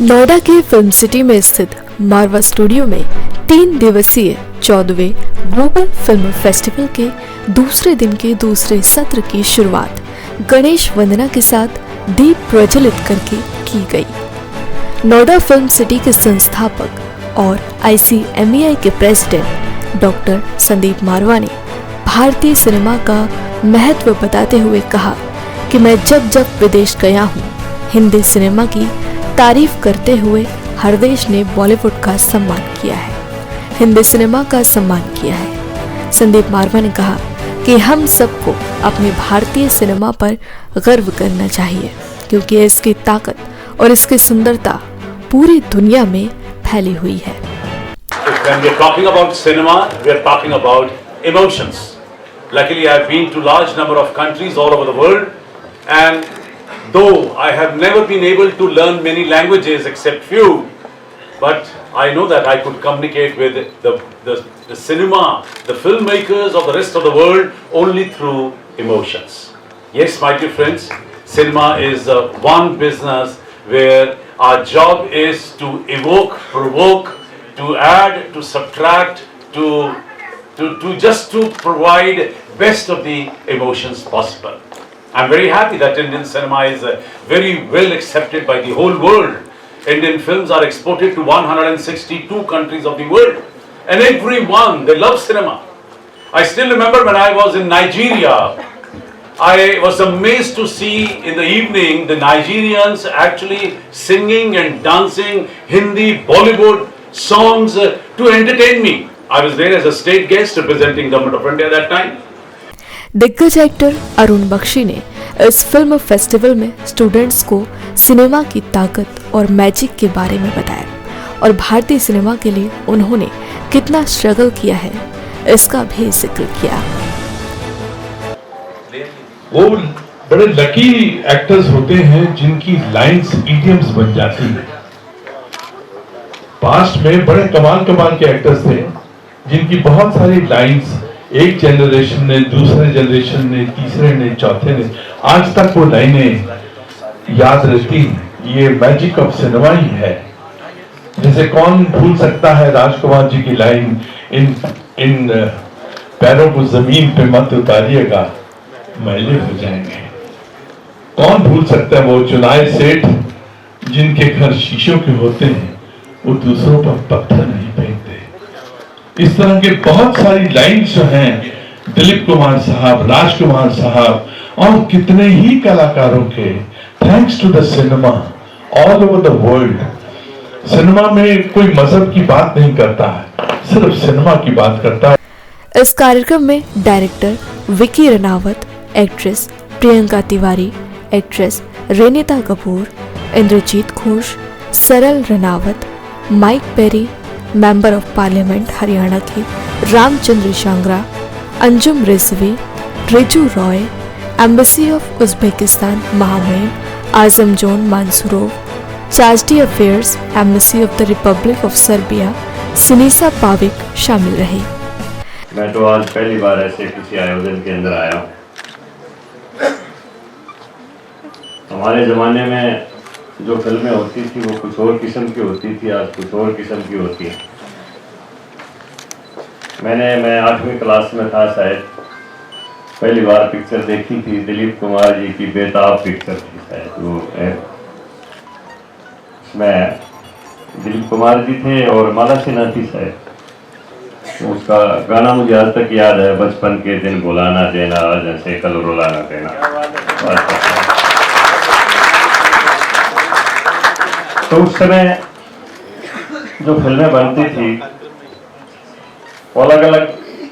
नोएडा के film city में स्थित मारवा स्टूडियो में 3 दिवसीय 14वें ग्लोबल फिल्म फेस्टिवल के दूसरे दिन के दूसरे सत्र की शुरुआत गणेश वंदना के साथ दीप प्रज्वलित करके की गई। नोएडा फिल्म सिटी के संस्थापक और ICMEI के प्रेसिडेंट डॉक्टर संदीप मारवा ने भारतीय सिनेमा का महत्व बताते हुए कहा कि मैं जब जब विदेश गया हूँ, हिंदी सिनेमा की तारीफ करते हुए हर देश ने बॉलीवुड का सम्मान किया है, हिंदी सिनेमा का सम्मान किया है। संदीप मारवा ने कहा कि हम सबको अपने भारतीय सिनेमा पर गर्व करना चाहिए क्योंकि इसकी ताकत और इसकी सुंदरता पूरी दुनिया में फैली हुई है। When we are talking about cinema, we are talking about emotions. Luckily, I have been to large number of countries all over the world, and though I have never been able to learn many languages except few, but I know that I could communicate with the cinema, the filmmakers of the rest of the world only through emotions. Yes, my dear friends, cinema is one business where our job is to evoke, provoke, to add, to subtract, to just to provide best of the emotions possible. I'm very happy that Indian cinema is very well accepted by the whole world. Indian films are exported to 162 countries of the world, and everyone, they love cinema. I still remember when I was in Nigeria, I was amazed to see in the evening the Nigerians actually singing and dancing Hindi Bollywood songs to entertain me. I was there as a state guest representing Government of India at that time. दिग्गज actor Arun Bakshi ने इस film festival में students को cinema की ताकत और magic के बारे में बताया और भारतीय सिनेमा के लिए उन्होंने कितना स्ट्रगल किया है इसका भी जिक्र किया। वो बड़े लकी एक्टर्स होते हैं जिनकी लाइंस इडियम्स बन जाती है। पास्ट में बड़े कमाल के एक्टर्स थे जिनकी बहुत सारी लाइंस एक जनरेशन ने, दूसरे जनरेशन ने, तीसरे ने, चौथे ने, आज तक वो लाइनें याद रहती। ये मैजिक ऑफ सिनेमा ही है। जैसे कौन भूल सकता है राजकुमार जी की लाइन, इन पैरों को जमीन पे मत उतारिएगा, मैले हो जाएंगे। कौन भूल सकता है वो चुनाए सेठ जिनके घर शीशों के होते हैं, वो दूसरों पर पत्थर नहीं फेंकते। इस तरह के बहुत सारी लाइन्स जो हैं, दिलीप कुमार साहब, राजकुमार साहब और कितने ही कलाकारों के, thanks to the cinema all over the world. Cinema में कोई मजहब की बात नहीं करता है, सिर्फ सिनेमा की बात करता है। इस कार्यक्रम में director Vicky Ranawat, actress Priyanka Tiwari, actress Renita Kapoor, Indrajit Ghosh, Saral Ranawat, Mike Perry, member of parliament Haryana के Ramchandra Shangra, Anjum Rizvi, Riju Roy, embassy of Uzbekistan महामहिम Azam Jon Mansurov, charge d' affaires embassy of the republic of Serbia Sinisa Pavic शामिल रहे। मैं तो आज पहली बार ऐसे किसी आयोजन के अंदर आया हूँ। हमारे ज़माने में जो फिल्में होती थी वो कुछ और किस्म की होती थी, आज कुछ और किस्म की होती है। मैं 8वीं क्लास में था शायद, पहली बार पिक्चर देखी थी, दिलीप कुमार जी की बेताब पिक्चर थी शायद वो। उसमें दिलीप कुमार जी थे और माला सिन्हा थी शायद। तो उसका गाना मुझे आज तक याद है, बचपन के दिन बुलाना देना, आज ऐसे कल रुलाना देना। तो उस समय जो फिल्में बनती थी वो अलग अलग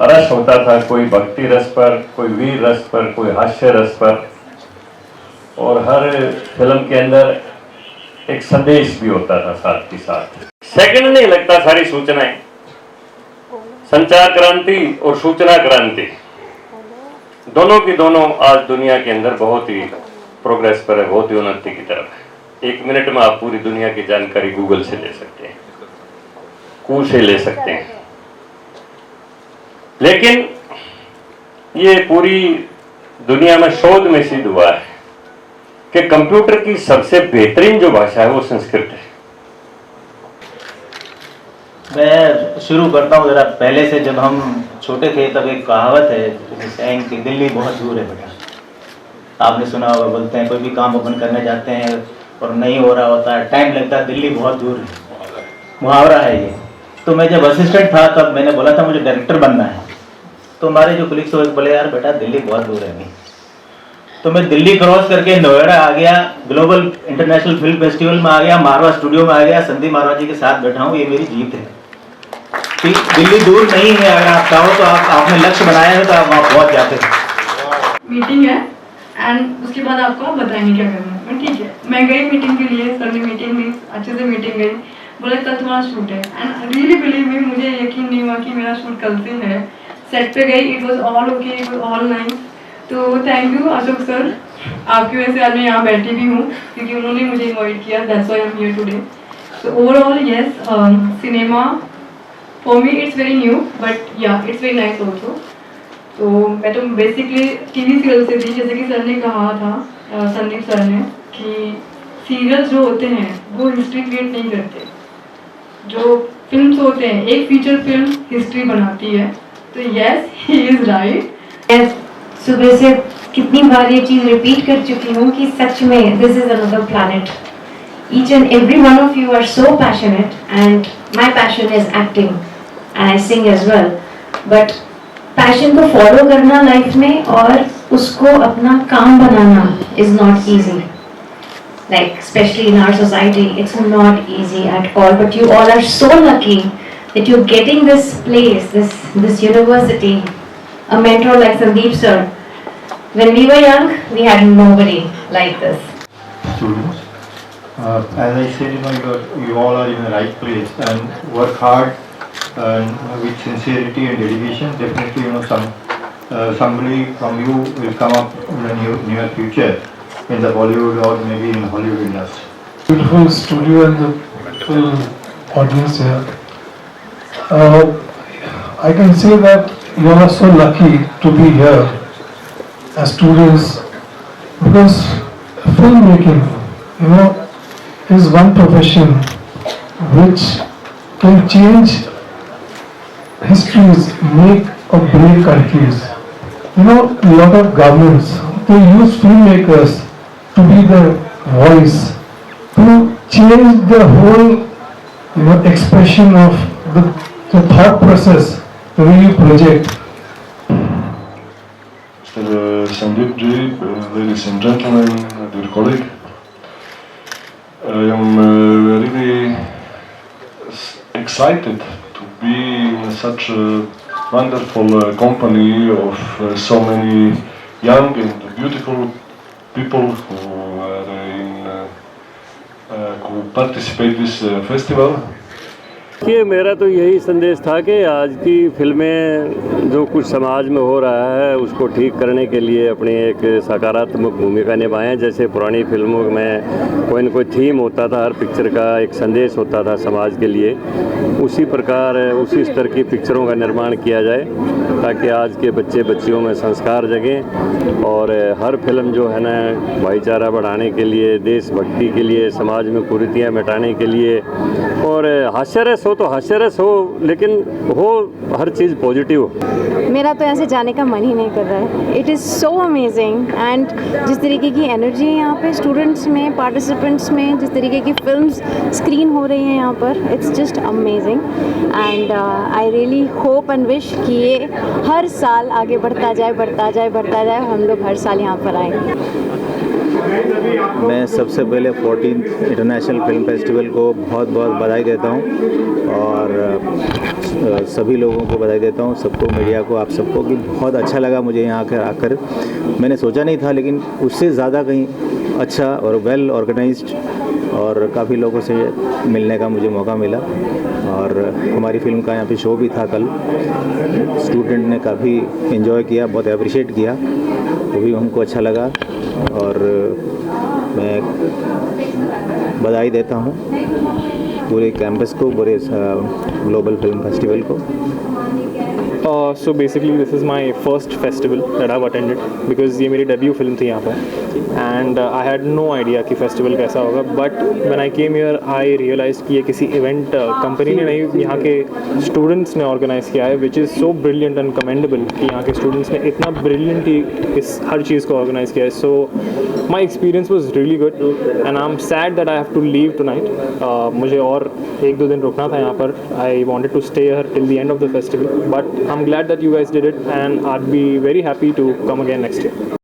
रस होता था, कोई भक्ति रस पर, कोई वीर रस पर, कोई हास्य रस पर, और हर फिल्म के अंदर एक संदेश भी होता था साथ के साथ। सेकंड नहीं लगता सारी सूचनाएं। संचार क्रांति और सूचना क्रांति दोनों की दोनों आज दुनिया के अंदर बहुत ही प्रोग्रेस पर है, बहुत ही उन्नति की तरफ है। 1 मिनट में आप पूरी दुनिया की जानकारी गूगल से ले सकते हैं, कू से ले सकते हैं। लेकिन ये पूरी दुनिया में शोध में सिद्ध हुआ है कि कंप्यूटर की सबसे बेहतरीन जो भाषा है वो संस्कृत है। मैं शुरू करता हूँ ज़रा पहले से। जब हम छोटे थे तब एक कहावत है saying कि दिल्ली बहुत दूर है बेटा। आपने सुना होगा, बोलते हैं कोई भी काम अपन करने जाते हैं और नहीं हो रहा होता है, टाइम लगता है, दिल्ली बहुत दूर है, मुहावरा है ये। तो मैं जब असिस्टेंट था तब मैंने बोला था मुझे डायरेक्टर बनना है। तो हमारे जो कलीग्स थे बोले यार बेटा दिल्ली बहुत दूर है अभी। तो मैं दिल्ली क्रॉस करके नोएडा आ गया, ग्लोबल इंटरनेशनल फिल्म फेस्टिवल में आ गया, मारवा स्टूडियो में आ गया, संदीप मारवा जी के साथ बैठा हूँ। ये मेरी जीत है कि दिल्ली दूर नहीं है। अगर आप चाहो तो आपने लक्ष्य बनाया है तो आप वहाँ पहुँच जाते हैं। मीटिंग है एंड उसके बाद आपको बताएंगे क्या करना है। मैं ठीक है, मैं गई मीटिंग के लिए, सर ने मीटिंग ली, अच्छे से मीटिंग गई, बोले कल तुम्हारा शूट है। एंड रियली बिलीव मी, मुझे यकीन नहीं हुआ कि मेरा शूट कल से है। सेट पे गई, it was all okay, it was all nice. तो थैंक यू अशोक सर, आपकी वजह से आज मैं यहाँ बैठी भी हूँ क्योंकि उन्होंने मुझे इन्वाइट किया, that's why I am here today. So overall yes, cinema for me it's very new but या इट्स वेरी नाइस ऑल्सो। तो मैं तो बेसिकली टीवी सीरियल से थी, जैसे कि सर ने कहा था, संदीप सर ने, कि सीरियल्स जो होते हैं वो हिस्ट्री क्रिएट नहीं करते, जो फिल्म्स होते हैं, एक फीचर फिल्म हिस्ट्री बनाती है। तो यस, ही इज़ राइट। सुबह से कितनी बार ये चीज़ रिपीट कर चुकी हूँ कि सच में this is another planet. Each and every one of you are so passionate and my passion is acting and I sing as well. But passion को फॉलो करना लाइफ में और उसको अपना काम बनाना is not easy, like especially in our society it's not easy at all, but you all are so lucky that you're getting this place, this university, a mentor like Sandeep sir. When we were young we had nobody like this. Students, as I said, you all are in the right place and work hard and with sincerity and dedication. Definitely somebody from you will come up in the near future in the Bollywood or maybe in Hollywood industry. Beautiful studio and the full audience here. I can say that you all are so lucky to be here as students, because filmmaking, is one profession which can change histories, make or break countries. A lot of governments, they use filmmakers to be the voice, to change the whole expression of the thought process, the way you project. Mr. Sandeep Ji, ladies and gentlemen, dear colleague, I am really excited to be in such a wonderful company of so many young and beautiful people who participate this festival. ये मेरा तो यही संदेश था कि आज की फिल्में जो कुछ समाज में हो रहा है उसको ठीक करने के लिए अपनी एक सकारात्मक भूमिका निभाएं। जैसे पुरानी फिल्मों में कोई न कोई थीम होता था, हर पिक्चर का एक संदेश होता था समाज के लिए, उसी प्रकार उसी स्तर की पिक्चरों का निर्माण किया जाए ताकि आज के बच्चे बच्चियों में संस्कार जगें। और हर फिल्म जो है ना भाईचारा बढ़ाने के लिए, देशभक्ति के लिए, समाज में कुरीतियाँ मिटाने के लिए, और हास्यरस हो तो हास्यरस हो, लेकिन हो हर चीज़ पॉजिटिव हो। मेरा तो ऐसे जाने का मन ही नहीं कर रहा है। It is so amazing and जिस तरीके की एनर्जी है यहाँ पे स्टूडेंट्स में, पार्टिसिपेंट्स में, जिस तरीके की फिल्म्स स्क्रीन हो रही हैं यहाँ पर, it's just amazing and I really hope and wish कि ये हर साल आगे बढ़ता जाए, बढ़ता जाए, बढ़ता जाए, हम लोग हर साल यहाँ पर आएँ। मैं सबसे पहले 14th इंटरनेशनल फिल्म फेस्टिवल को बहुत बहुत बधाई देता हूँ और सभी लोगों को बधाई देता हूँ, सबको, मीडिया को, आप सबको, कि बहुत अच्छा लगा मुझे यहाँ आकर। मैंने सोचा नहीं था, लेकिन उससे ज़्यादा कहीं अच्छा और वेल ऑर्गेनाइज्ड और काफ़ी लोगों से मिलने का मुझे मौका मिला। और हमारी फिल्म का यहाँ पे शो भी था कल, स्टूडेंट ने काफ़ी एंजॉय किया, बहुत अप्रिशिएट किया, वो भी हमको अच्छा लगा। और मैं बधाई देता हूँ पूरे कैंपस को, पूरे ग्लोबल फिल्म फेस्टिवल को। So basically this is my first festival that I've attended because ये मेरी debut film थी यहाँ पर and I had no idea कि festival कैसा होगा, but when I came here I realized कि ये किसी event company ने नहीं, यहाँ के students ने organize किया है, which is so brilliant and commendable कि यहाँ के students ने इतना brilliantly इस हर चीज़ को organize किया है. So my experience was really good and I'm sad that I have to leave tonight. मुझे और 1-2 दिन रुकना था यहाँ पर. I wanted to stay here till the end of the festival, but I'm glad that you guys did it and I'd be very happy to come again next year.